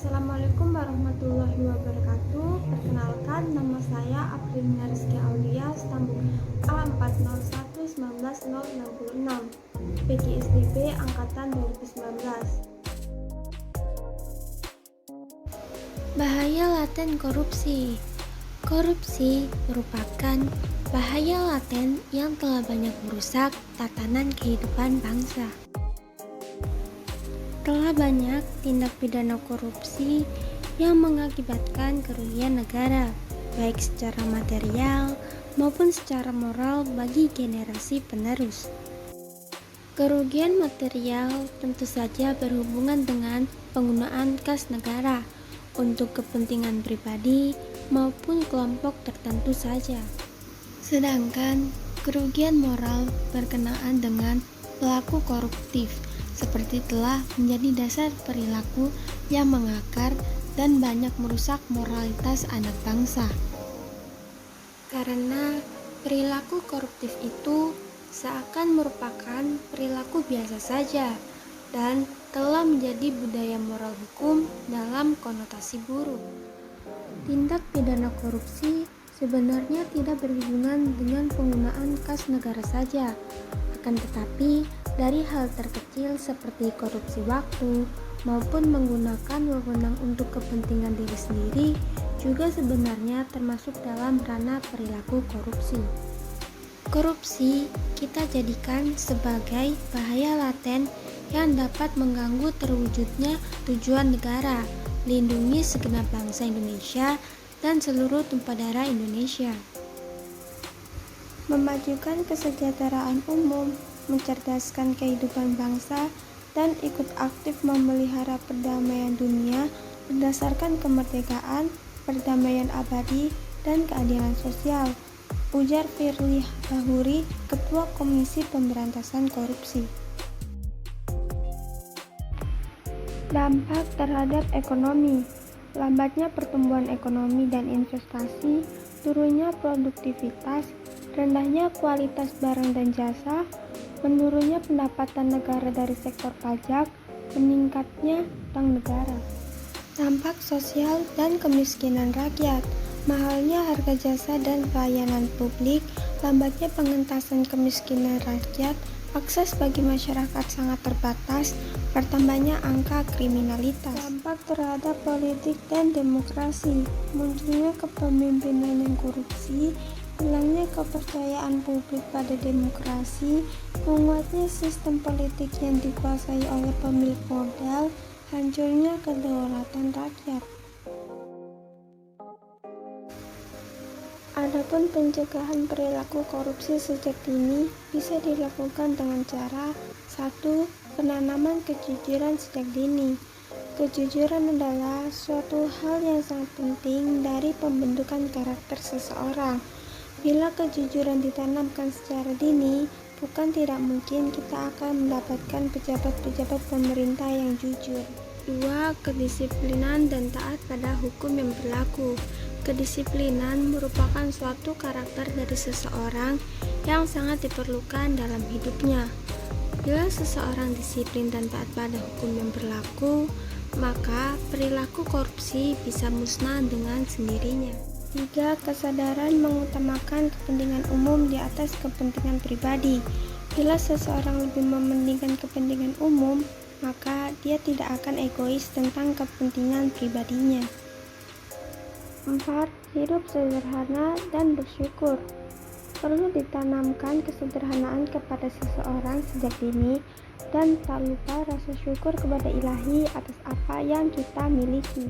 Assalamualaikum warahmatullahi wabarakatuh. Perkenalkan, nama saya Aprilina Rizky Aulia, stambuk A401-19066, PGSDB Angkatan 2019. Bahaya laten korupsi. Korupsi merupakan bahaya laten yang telah banyak merusak tatanan kehidupan bangsa. Telah banyak tindak pidana korupsi yang mengakibatkan kerugian negara, baik secara material maupun secara moral bagi generasi penerus. Kerugian material tentu saja berhubungan dengan penggunaan kas negara untuk kepentingan pribadi maupun kelompok tertentu saja. Sedangkan kerugian moral berkenaan dengan pelaku koruptif seperti telah menjadi dasar perilaku yang mengakar dan banyak merusak moralitas anak bangsa. Karena perilaku koruptif itu seakan merupakan perilaku biasa saja dan telah menjadi budaya moral hukum dalam konotasi buruk. Tindak pidana korupsi sebenarnya tidak berhubungan dengan penggunaan kas negara saja, akan tetapi dari hal terkecil seperti korupsi waktu maupun menggunakan wewenang untuk kepentingan diri sendiri juga sebenarnya termasuk dalam ranah perilaku korupsi. Korupsi kita jadikan sebagai bahaya laten yang dapat mengganggu terwujudnya tujuan negara, melindungi segenap bangsa Indonesia dan seluruh tumpah darah Indonesia. Memajukan kesejahteraan umum, mencerdaskan kehidupan bangsa, dan ikut aktif memelihara perdamaian dunia berdasarkan kemerdekaan, perdamaian abadi, dan keadilan sosial, ujar Firly Bahuri, Ketua Komisi Pemberantasan Korupsi. Dampak terhadap ekonomi. Lambatnya pertumbuhan ekonomi dan investasi, turunnya produktivitas, rendahnya kualitas barang dan jasa, menurunnya pendapatan negara dari sektor pajak, meningkatnya utang negara. Dampak sosial dan kemiskinan rakyat, mahalnya harga jasa dan pelayanan publik, lambatnya pengentasan kemiskinan rakyat, akses bagi masyarakat sangat terbatas, bertambahnya angka kriminalitas. Dampak terhadap politik dan demokrasi, munculnya kepemimpinan yang korupsi, hilangnya kepercayaan publik pada demokrasi, menguatnya sistem politik yang dikuasai oleh pemilik modal, hancurnya kedaulatan rakyat. Adapun pencegahan perilaku korupsi sejak dini bisa dilakukan dengan cara 1. Penanaman kejujuran sejak dini. Kejujuran adalah suatu hal yang sangat penting dari pembentukan karakter seseorang. Bila kejujuran ditanamkan secara dini, bukan tidak mungkin kita akan mendapatkan pejabat-pejabat pemerintah yang jujur. 2. Kedisiplinan dan taat pada hukum yang berlaku. Kedisiplinan merupakan suatu karakter dari seseorang yang sangat diperlukan dalam hidupnya. Bila seseorang disiplin dan taat pada hukum yang berlaku, maka perilaku korupsi bisa musnah dengan sendirinya. 3. Kesadaran mengutamakan kepentingan umum di atas kepentingan pribadi. Bila seseorang lebih mementingkan kepentingan umum, maka dia tidak akan egois tentang kepentingan pribadinya. 4. Hidup sederhana dan bersyukur. Perlu ditanamkan kesederhanaan kepada seseorang sejak dini dan tak lupa rasa syukur kepada Ilahi atas apa yang kita miliki.